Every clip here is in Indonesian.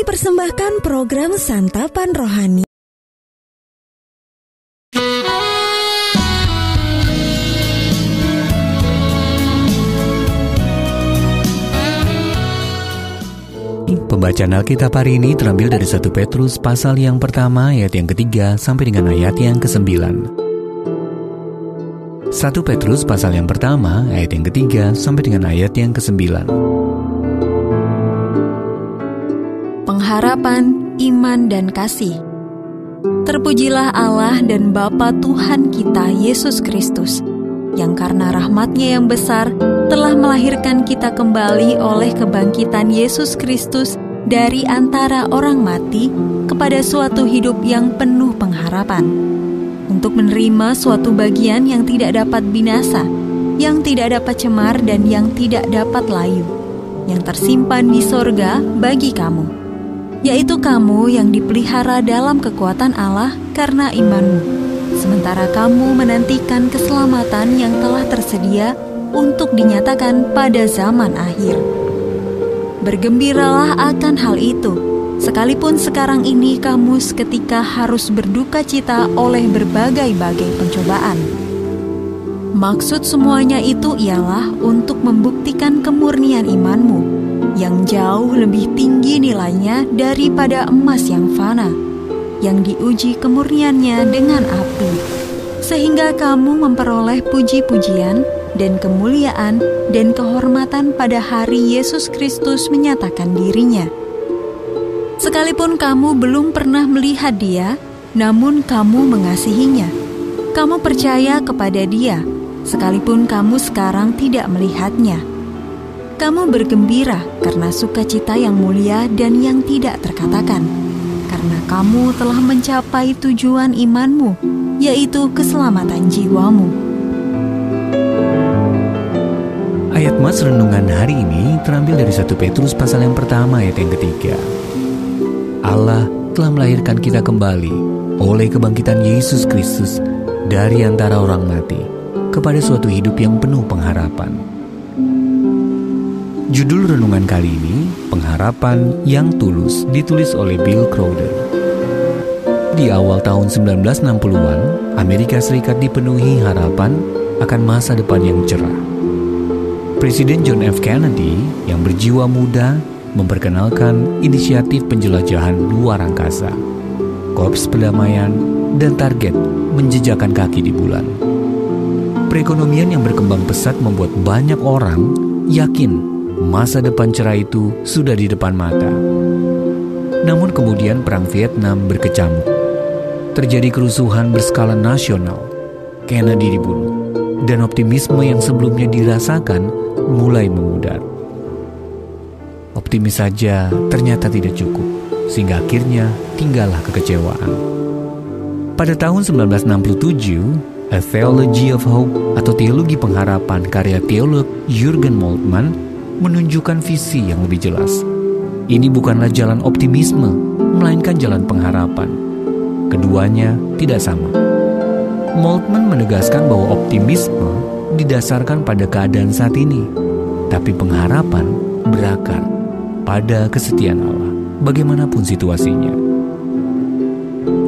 Kami persembahkan program Santapan Rohani. Pembacaan Alkitab hari ini terambil dari 1 Petrus pasal yang pertama ayat yang ketiga sampai dengan ayat yang ke-9. 1 Petrus pasal yang pertama ayat yang ketiga sampai dengan ayat yang ke-9. Pengharapan, iman, dan kasih. Terpujilah Allah dan Bapa Tuhan kita Yesus Kristus, yang karena rahmat-Nya yang besar telah melahirkan kita kembali oleh kebangkitan Yesus Kristus dari antara orang mati kepada suatu hidup yang penuh pengharapan, untuk menerima suatu bagian yang tidak dapat binasa, yang tidak dapat cemar dan yang tidak dapat layu, yang tersimpan di sorga bagi kamu, yaitu kamu yang dipelihara dalam kekuatan Allah karena imanmu, sementara kamu menantikan keselamatan yang telah tersedia untuk dinyatakan pada zaman akhir. Bergembiralah akan hal itu, sekalipun sekarang ini kamu seketika harus berduka cita oleh berbagai-bagai pencobaan. Maksud semuanya itu ialah untuk membuktikan kemurnian imanmu, yang jauh lebih tinggi nilainya daripada emas yang fana, yang diuji kemurniannya dengan api, sehingga kamu memperoleh puji-pujian dan kemuliaan dan kehormatan pada hari Yesus Kristus menyatakan dirinya. Sekalipun kamu belum pernah melihat Dia, namun kamu mengasihinya. Kamu percaya kepada Dia, sekalipun kamu sekarang tidak melihatnya. Kamu bergembira karena sukacita yang mulia dan yang tidak terkatakan, karena kamu telah mencapai tujuan imanmu, yaitu keselamatan jiwamu. Ayat mas renungan hari ini terambil dari 1 Petrus pasal yang pertama ayat yang ketiga. Allah telah melahirkan kita kembali oleh kebangkitan Yesus Kristus dari antara orang mati kepada suatu hidup yang penuh pengharapan. Judul renungan kali ini, Pengharapan yang Tulus, ditulis oleh Bill Crowder. Di awal tahun 1960-an, Amerika Serikat dipenuhi harapan akan masa depan yang cerah. Presiden John F. Kennedy yang berjiwa muda memperkenalkan inisiatif penjelajahan luar angkasa, Korps Perdamaian, dan target menjejakkan kaki di bulan. Perekonomian yang berkembang pesat membuat banyak orang yakin masa depan cerah itu sudah di depan mata. Namun kemudian Perang Vietnam berkecamuk. Terjadi kerusuhan berskala nasional. Kennedy dibunuh. Dan optimisme yang sebelumnya dirasakan mulai memudar. Optimis saja ternyata tidak cukup, sehingga akhirnya tinggallah kekecewaan. Pada tahun 1967, A Theology of Hope atau Teologi Pengharapan karya teolog Jürgen Moltmann menunjukkan visi yang lebih jelas. Ini bukanlah jalan optimisme, melainkan jalan pengharapan. Keduanya tidak sama. Moltmann menegaskan bahwa optimisme didasarkan pada keadaan saat ini, tapi pengharapan berakar pada kesetiaan Allah, bagaimanapun situasinya.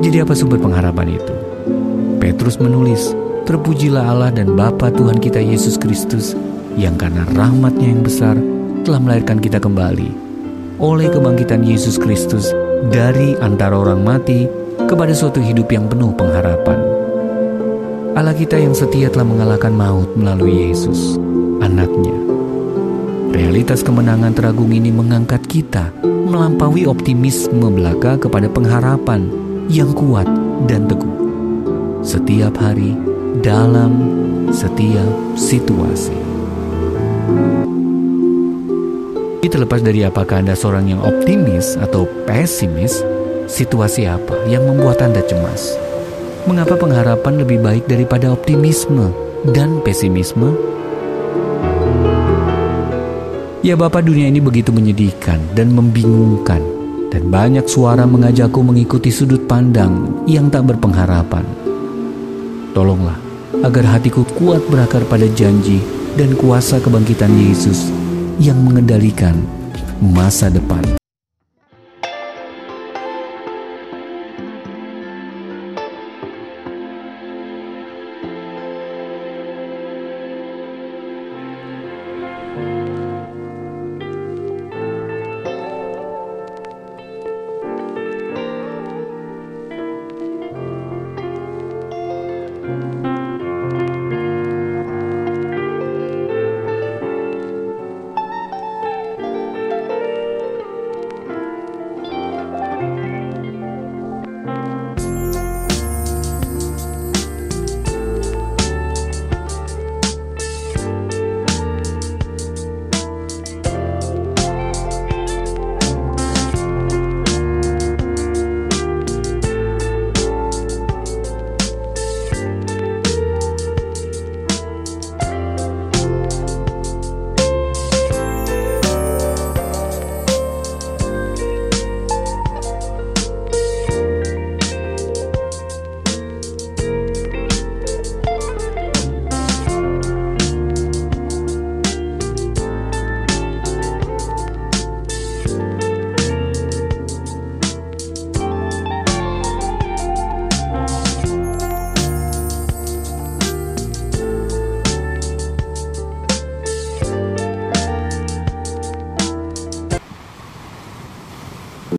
Jadi apa sumber pengharapan itu? Petrus menulis, "Terpujilah Allah dan Bapa Tuhan kita Yesus Kristus, yang karena rahmat-Nya yang besar telah melahirkan kita kembali oleh kebangkitan Yesus Kristus dari antara orang mati kepada suatu hidup yang penuh pengharapan." Allah kita yang setia telah mengalahkan maut melalui Yesus, Anak-Nya. Realitas kemenangan teragung ini mengangkat kita melampaui optimisme belaka kepada pengharapan yang kuat dan teguh setiap hari dalam setiap situasi. Terlepas dari apakah Anda seorang yang optimis atau pesimis, situasi apa yang membuat Anda cemas? Mengapa pengharapan lebih baik daripada optimisme dan pesimisme? Ya Bapa, dunia ini begitu menyedihkan dan membingungkan, dan banyak suara mengajakku mengikuti sudut pandang yang tak berpengharapan. Tolonglah agar hatiku kuat berakar pada janji dan kuasa kebangkitan Yesus yang mengendalikan masa depan.